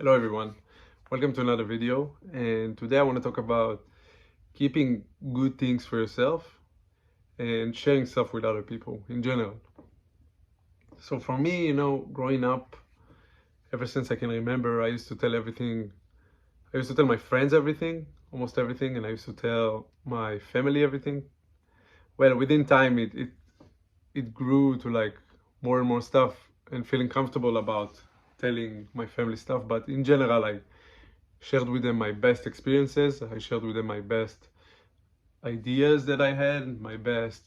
Hello everyone, welcome to another video, and today I want to talk about keeping good things for yourself and sharing stuff with other people in general. So for me, growing up, ever since I can remember, I used to tell everything. I used to tell my friends everything, almost everything, and I used to tell my family everything. Well, within time it grew to like more and more stuff and feeling comfortable about telling my family stuff, but in general I shared with them my best experiences. I shared with them my best ideas that I had, my best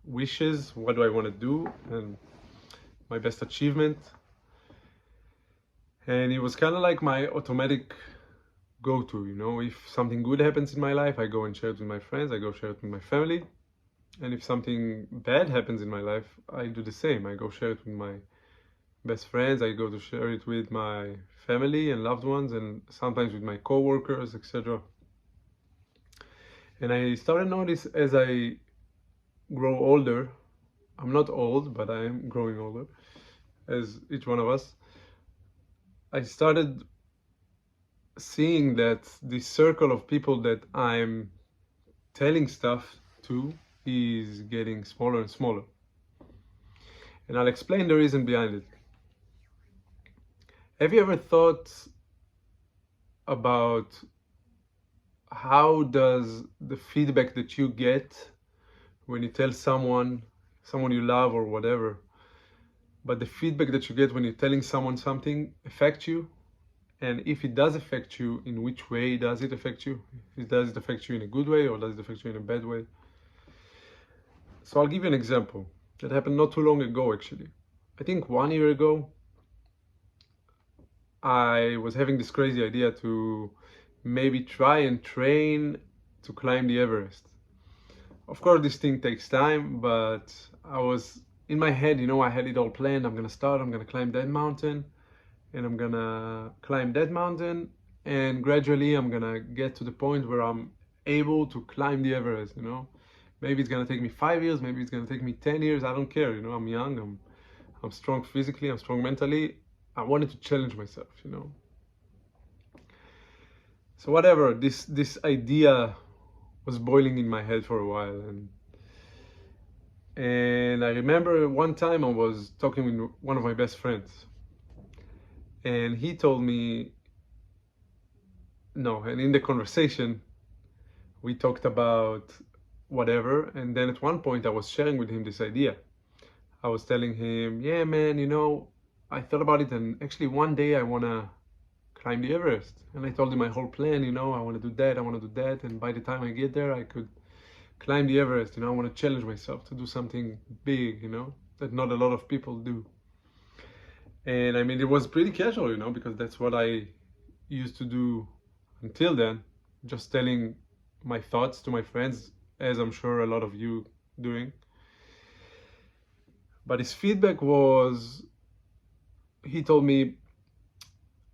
wishes, what do I want to do, and my best achievement. And it was kind of like my automatic go-to, if something good happens in my life, I go and share it with my friends, I go share it with my family. And if something bad happens in my life, I do the same. I go share it with my best friends, I go to share it with my family and loved ones, and sometimes with my co-workers, etc. And I started notice as I grow older, I'm not old, but I am growing older, as each one of us, I started seeing that the circle of people that I'm telling stuff to is getting smaller and smaller. And I'll explain the reason behind it. Have you ever thought about how does the feedback that you get when you tell someone you love or whatever, but the feedback that you get when you're telling someone something affect you? And if it does affect you, in which way does it affect you? Does it affect you in a good way or does it affect you in a bad way? So I'll give you an example that happened not too long ago, actually. I think 1 year ago, I was having this crazy idea to maybe try and train to climb the Everest. Of course, this thing takes time, but I was in my head, I had it all planned. I'm gonna climb that mountain, and I'm gonna climb that mountain, and gradually I'm gonna get to the point where I'm able to climb the Everest. Maybe it's gonna take me 5 years, maybe it's gonna take me 10 years. I don't care. I'm young, I'm strong physically, I'm strong mentally. I wanted to challenge myself. So whatever, this idea was boiling in my head for a while, and I remember one time I was talking with one of my best friends, and he told me no, and in the conversation we talked about whatever, and then at one point I was sharing with him this idea. I was telling him, yeah man, I thought about it, and actually one day I want to climb the Everest. And I told him my whole plan, I want to do that, I want to do that, and by the time I get there I could climb the Everest. I want to challenge myself to do something big, that not a lot of people do. And I mean, it was pretty casual, because that's what I used to do until then, just telling my thoughts to my friends, as I'm sure a lot of you doing. But his feedback was, he told me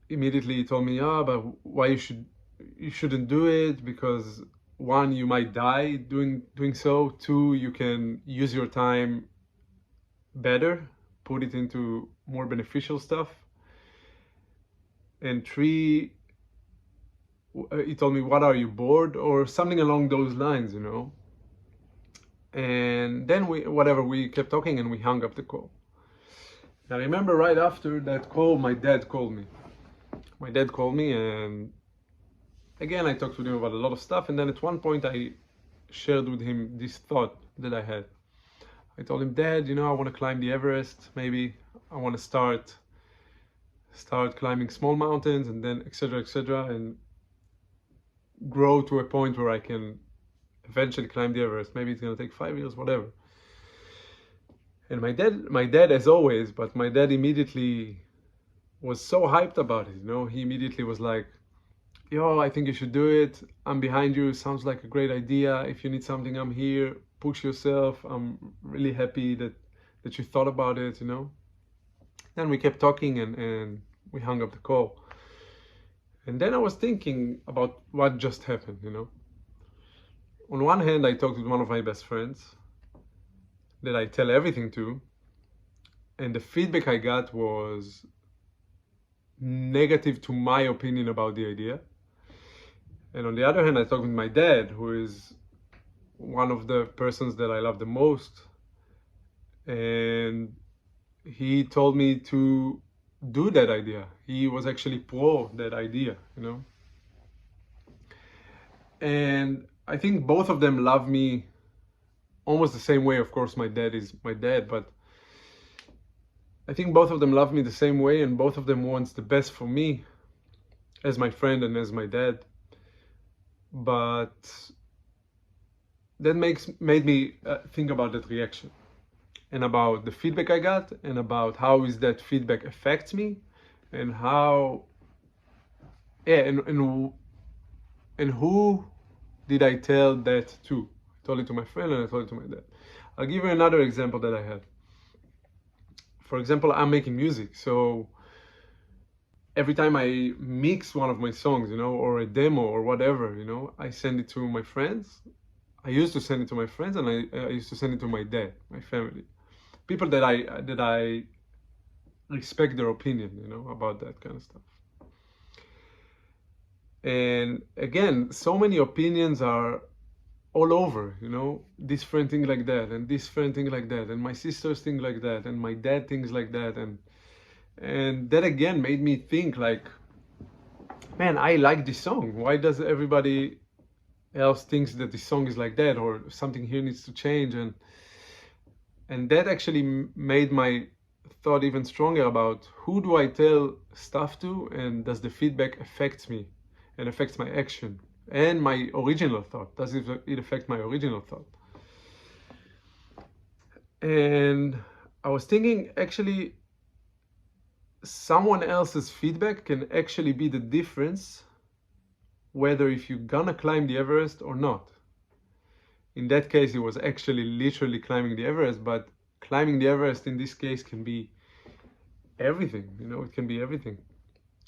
immediately, but why you shouldn't do it, because one, you might die doing so. Two, you can use your time better, put it into more beneficial stuff. And three, he told me, what, are you bored, or something along those lines, And then we kept talking and we hung up the call. I remember right after that call, my dad called me. And again, I talked with him about a lot of stuff. And then at one point I shared with him this thought that I had. I told him, Dad, I want to climb the Everest. Maybe I want to start climbing small mountains, and then etc., and grow to a point where I can eventually climb the Everest. Maybe it's going to take 5 years, whatever. And my dad as always, but my dad immediately was so hyped about it. He immediately was like, yo, I think you should do it. I'm behind you. Sounds like a great idea. If you need something, I'm here. Push yourself. I'm really happy that you thought about it, Then we kept talking, and we hung up the call. And then I was thinking about what just happened, On one hand, I talked with one of my best friends that I tell everything to, and the feedback I got was negative to my opinion about the idea. And on the other hand, I talk with my dad, who is one of the persons that I love the most. And he told me to do that idea. He was actually pro that idea, you know. And I think both of them love me almost the same way. Of course, my dad is my dad, but I think both of them love me the same way, and both of them wants the best for me as my friend and as my dad. But that made me think about that reaction and about the feedback I got and about how is that feedback affects me and how, yeah, and who did I tell that to? I told it to my friend and I told it to my dad. I'll give you another example that I had. For example, I'm making music, so every time I mix one of my songs, you know, or a demo or whatever, you know, I send it to my friends. I used to send it to my friends, and I used to send it to my dad, my family, people that I respect their opinion, you know, about that kind of stuff. And again, so many opinions are all over, you know, this friend thing like that, and this friend thing like that, and my sister's thing like that, and my dad things like that, and that again made me think like, man, I like this song. Why does everybody else thinks that this song is like that, or something here needs to change? And that actually made my thought even stronger about who do I tell stuff to, and does the feedback affect me and affects my action and my original thought? Does it affect my original thought? And I was thinking, actually, someone else's feedback can actually be the difference whether if you're gonna climb the Everest or not. In that case, it was actually literally climbing the Everest, but climbing the Everest in this case can be everything, you know, it can be everything.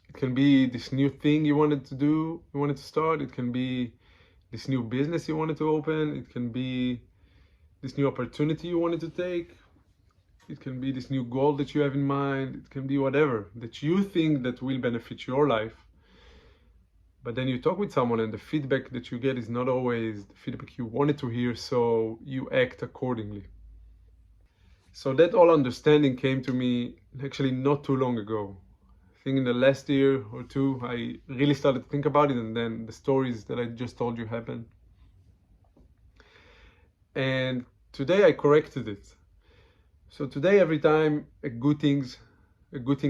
It can be this new thing you wanted to do, you wanted to start. It can be this new business you wanted to open. It can be this new opportunity you wanted to take. It can be this new goal that you have in mind. It can be whatever that you think that will benefit your life. But then you talk with someone and the feedback that you get is not always the feedback you wanted to hear, so you act accordingly. So that all understanding came to me actually not too long ago. I think in the last year or two, I really started to think about it, and then the stories that I just told you happened. And today I corrected it. So today, every time a good thing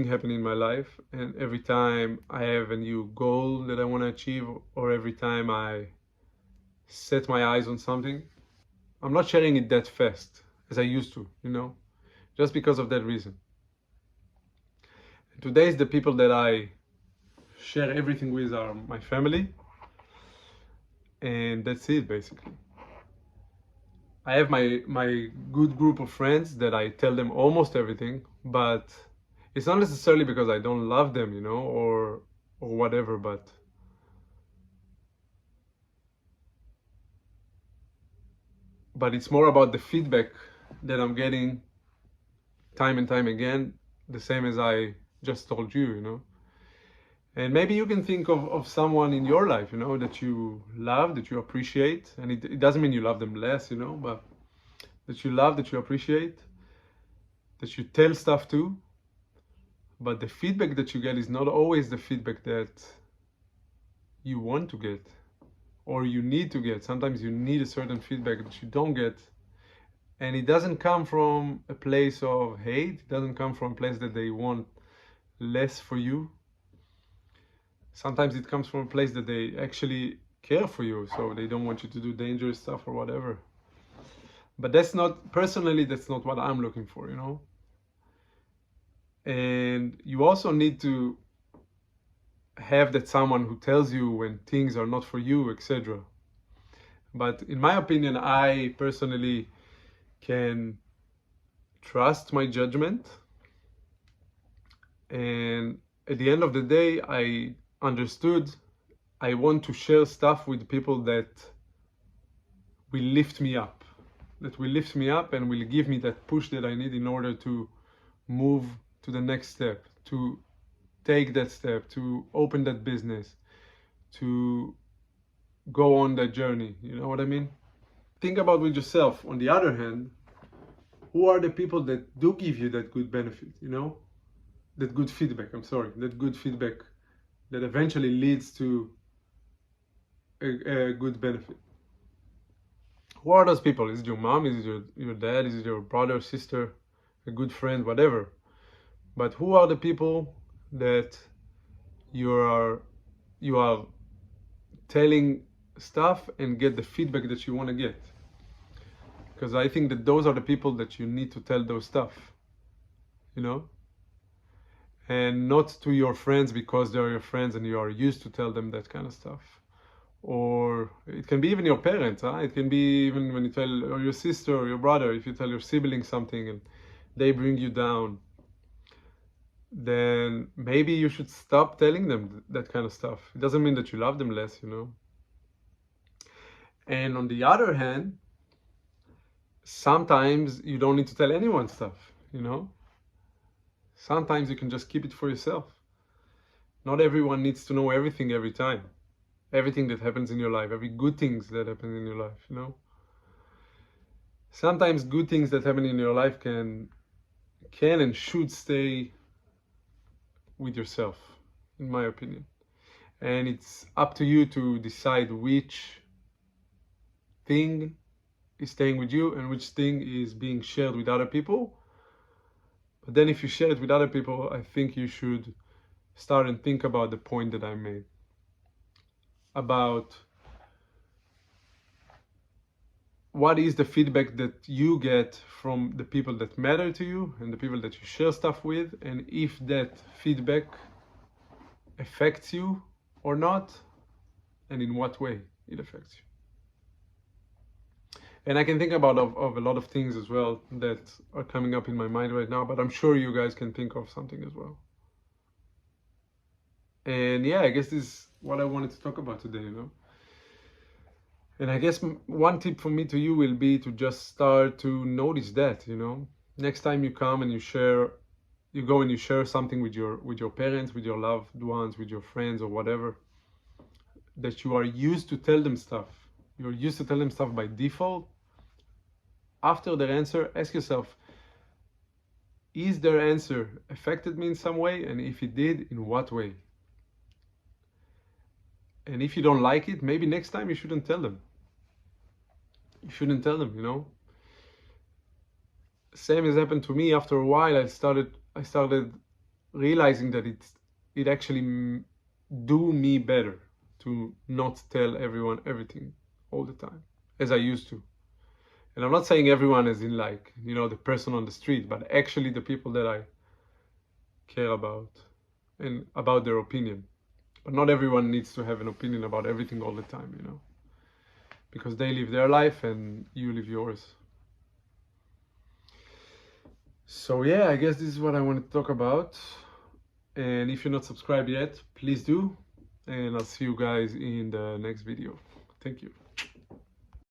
happen in my life, and every time I have a new goal that I want to achieve, or every time I set my eyes on something, I'm not sharing it that fast as I used to, you know, just because of that reason. Today's the people that I share everything with are my family, and that's it basically. I have my good group of friends that I tell them almost everything, but it's not necessarily because I don't love them, you know, or whatever, but it's more about the feedback that I'm getting time and time again, the same as I just told you, you know. And maybe you can think of someone in your life, you know, that you love, that you appreciate. And it doesn't mean you love them less, you know, but that you love, that you appreciate, that you tell stuff to. But the feedback that you get is not always the feedback that you want to get or you need to get. Sometimes you need a certain feedback that you don't get. And it doesn't come from a place of hate. It doesn't come from a place that they want less for you. Sometimes it comes from a place that they actually care for you, so they don't want you to do dangerous stuff or whatever. But that's not, personally, that's not what I'm looking for, you know. And you also need to have that someone who tells you when things are not for you, etc. But in my opinion, I personally can trust my judgment. And at the end of the day, I understood I want to share stuff with people that will lift me up, and will give me that push that I need in order to move to the next step, to take that step, to open that business, to go on that journey. You know what I mean? Think about with yourself. On the other hand, who are the people that do give you that good benefit, you know? That good feedback, that good feedback that eventually leads to a good benefit. Who are those people? Is it your mom? Is it your dad? Is it your brother, sister, a good friend, whatever? But who are the people that you are telling stuff and get the feedback that you want to get? Because I think that those are the people that you need to tell those stuff, you know? And not to your friends because they're your friends and you are used to tell them that kind of stuff. Or it can be even your parents, huh? It can be even when you tell, or your sister or your brother, if you tell your sibling something and they bring you down, then maybe you should stop telling them that kind of stuff. It doesn't mean that you love them less, you know? And on the other hand, sometimes you don't need to tell anyone stuff, you know? Sometimes you can just keep it for yourself. Not everyone needs to know everything every time. Everything that happens in your life, every good things that happen in your life, you know? Sometimes good things that happen in your life can and should stay with yourself, in my opinion. And it's up to you to decide which thing is staying with you and which thing is being shared with other people. But then if you share it with other people, I think you should start and think about the point that I made. About what is the feedback that you get from the people that matter to you and the people that you share stuff with, and if that feedback affects you or not, and in what way it affects you. And I can think about of a lot of things as well that are coming up in my mind right now, but I'm sure you guys can think of something as well. And yeah, I guess this is what I wanted to talk about today, you know. And I guess one tip from me to you will be to just start to notice that, you know. Next time you come and you go and you share something with your parents, with your loved ones, with your friends or whatever, that you are used to tell them stuff. You're used to tell them stuff by default. After their answer, ask yourself, is their answer affected me in some way? And if it did, in what way? And if you don't like it, maybe next time you shouldn't tell them. You shouldn't tell them, you know? Same has happened to me. After a while, I started realizing that it actually do me better to not tell everyone everything all the time, as I used to. And I'm not saying everyone as in like, you know, the person on the street, but actually the people that I care about and about their opinion. But not everyone needs to have an opinion about everything all the time, you know, because they live their life and you live yours. So yeah, I guess this is what I wanted to talk about. And if you're not subscribed yet, please do. And I'll see you guys in the next video. Thank you.